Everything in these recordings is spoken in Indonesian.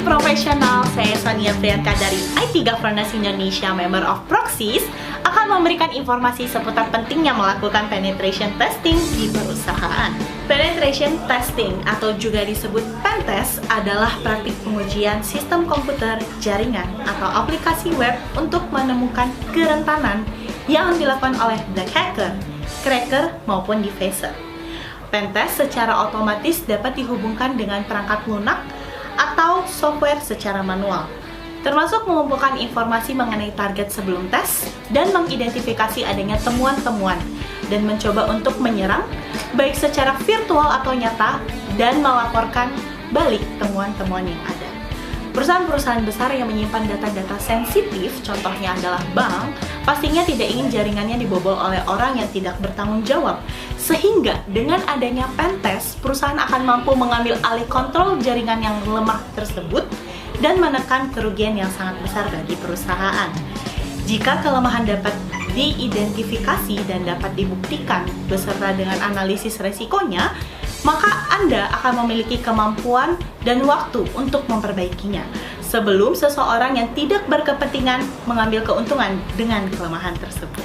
IT profesional, saya Sonia Priyanka dari IT Governance Indonesia, member of Proxys, akan memberikan informasi seputar pentingnya melakukan penetration testing di perusahaan. Penetration testing atau juga disebut pentest adalah praktik pengujian sistem komputer, jaringan, atau aplikasi web untuk menemukan kerentanan yang dilakukan oleh black hacker, cracker, maupun defacer. Pentest secara otomatis dapat dihubungkan dengan perangkat lunak atau software secara manual, termasuk mengumpulkan informasi mengenai target sebelum tes dan mengidentifikasi adanya temuan-temuan dan mencoba untuk menyerang baik secara virtual atau nyata dan melaporkan balik temuan-temuan yang ada. Perusahaan-perusahaan besar yang menyimpan data-data sensitif, contohnya adalah bank, pastinya tidak ingin jaringannya dibobol oleh orang yang tidak bertanggung jawab. Sehingga dengan adanya pentest, perusahaan akan mampu mengambil alih kontrol jaringan yang lemah tersebut dan menekan kerugian yang sangat besar bagi perusahaan. Jika kelemahan dapat diidentifikasi dan dapat dibuktikan beserta dengan analisis resikonya, maka Anda akan memiliki kemampuan dan waktu untuk memperbaikinya sebelum seseorang yang tidak berkepentingan mengambil keuntungan dengan kelemahan tersebut.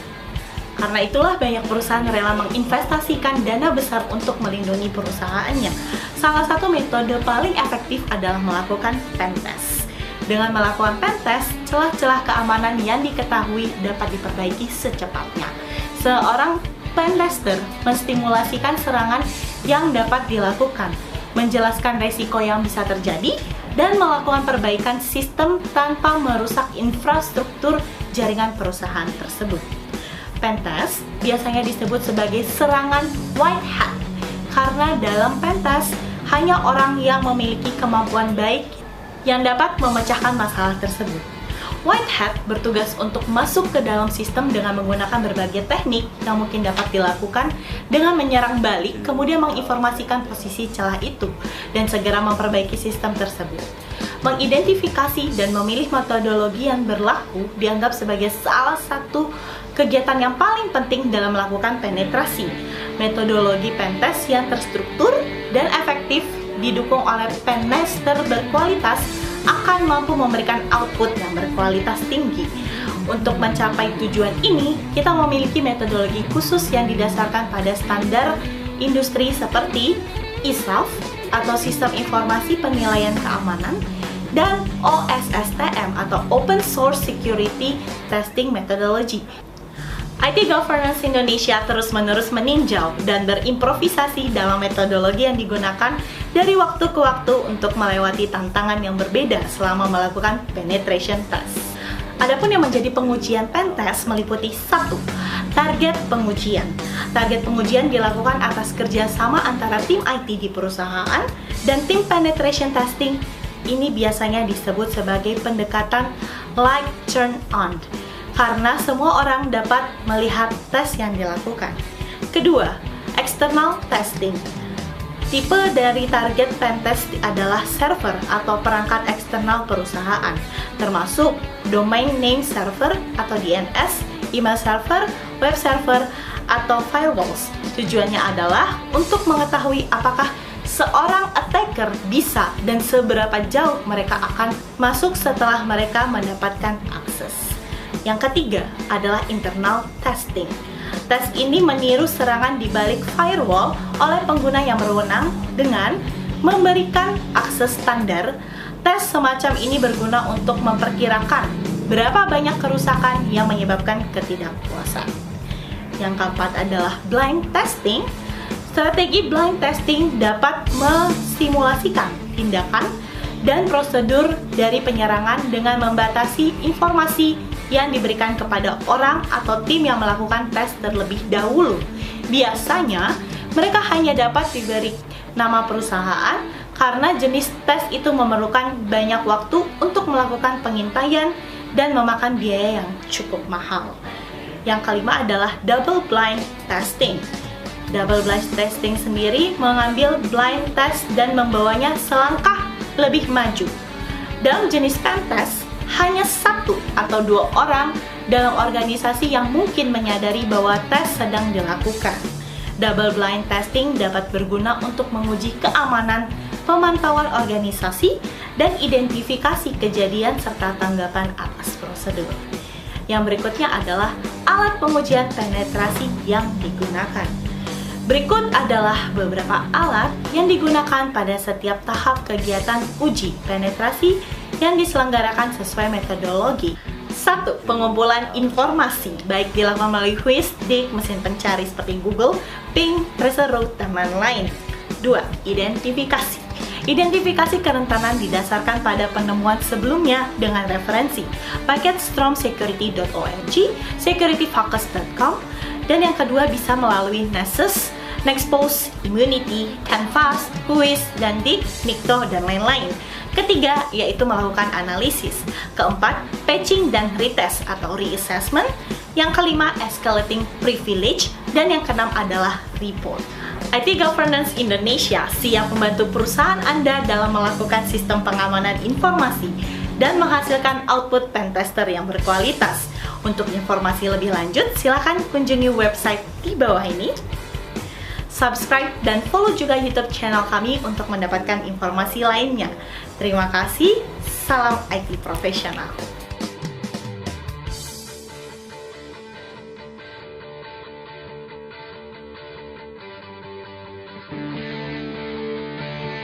Karena itulah banyak perusahaan rela menginvestasikan dana besar untuk melindungi perusahaannya. Salah satu metode paling efektif adalah melakukan pentest. Dengan melakukan pentest, celah-celah keamanan yang diketahui dapat diperbaiki secepatnya. Seorang pentester menstimulasikan serangan yang dapat dilakukan, menjelaskan resiko yang bisa terjadi, dan melakukan perbaikan sistem tanpa merusak infrastruktur jaringan perusahaan tersebut. Pentest biasanya disebut sebagai serangan white hat, karena dalam pentest hanya orang yang memiliki kemampuan baik yang dapat memecahkan masalah tersebut. White hat bertugas untuk masuk ke dalam sistem dengan menggunakan berbagai teknik yang mungkin dapat dilakukan dengan menyerang balik, kemudian menginformasikan posisi celah itu, dan segera memperbaiki sistem tersebut. Mengidentifikasi dan memilih metodologi yang berlaku dianggap sebagai salah satu kegiatan yang paling penting dalam melakukan penetrasi. Metodologi pentest yang terstruktur dan efektif didukung oleh penester berkualitas akan mampu memberikan output yang berkualitas tinggi. Untuk mencapai tujuan ini, kita memiliki metodologi khusus yang didasarkan pada standar industri seperti ISAF atau Sistem Informasi Penilaian Keamanan dan OSSTM atau Open Source Security Testing Methodology. IT Governance Indonesia terus-menerus meninjau dan berimprovisasi dalam metodologi yang digunakan dari waktu ke waktu untuk melewati tantangan yang berbeda selama melakukan penetration test. Adapun yang menjadi pengujian pentest meliputi 1. Target pengujian. Target pengujian dilakukan atas kerjasama antara tim IT di perusahaan dan tim penetration testing. Ini biasanya disebut sebagai pendekatan light turn on, karena semua orang dapat melihat tes yang dilakukan. Kedua, external testing. Tipe dari target pentest adalah server atau perangkat eksternal perusahaan, termasuk domain name server atau DNS, email server, web server, atau firewalls. Tujuannya adalah untuk mengetahui apakah seorang attacker bisa dan seberapa jauh mereka akan masuk setelah mereka mendapatkan akses. Yang ketiga adalah internal testing. Tes ini meniru serangan di balik firewall oleh pengguna yang berwenang dengan memberikan akses standar. Tes semacam ini berguna untuk memperkirakan berapa banyak kerusakan yang menyebabkan ketidakpuasan. Yang keempat adalah blind testing. Strategi blind testing dapat mensimulasikan tindakan dan prosedur dari penyerangan dengan membatasi informasi yang diberikan kepada orang atau tim yang melakukan tes terlebih dahulu. Biasanya, mereka hanya dapat diberi nama perusahaan karena jenis tes itu memerlukan banyak waktu untuk melakukan pengintaian dan memakan biaya yang cukup mahal. Yang kelima adalah double blind testing. Double blind testing sendiri mengambil blind test dan membawanya selangkah lebih maju. Dalam jenis pentest, hanya 1 atau 2 orang dalam organisasi yang mungkin menyadari bahwa tes sedang dilakukan. Double blind testing dapat berguna untuk menguji keamanan pemantauan organisasi dan identifikasi kejadian serta tanggapan atas prosedur. Yang berikutnya adalah alat pengujian penetrasi yang digunakan. Berikut adalah beberapa alat yang digunakan pada setiap tahap kegiatan uji penetrasi yang diselenggarakan sesuai metodologi. 1. Pengumpulan informasi, baik dilakukan melalui WHOIS-DIG, mesin pencari seperti Google, Bing, TracerRoute, dan lain-lain. 2. Identifikasi. Identifikasi kerentanan didasarkan pada penemuan sebelumnya dengan referensi paket stromsecurity.org, securityfocus.com, dan yang kedua bisa melalui Nessus, Nexpose, Immunity, Canvas, WHOIS, dan DIG, NICTO, dan lain-lain. Ketiga, yaitu melakukan analisis. Keempat, patching dan retest atau reassessment. Yang kelima, escalating privilege. Dan yang keenam adalah report. IT Governance Indonesia siap membantu perusahaan Anda dalam melakukan sistem pengamanan informasi dan menghasilkan output pentester yang berkualitas. Untuk informasi lebih lanjut, silakan kunjungi website di bawah ini. Subscribe dan follow juga YouTube channel kami untuk mendapatkan informasi lainnya. Terima kasih, salam IT profesional.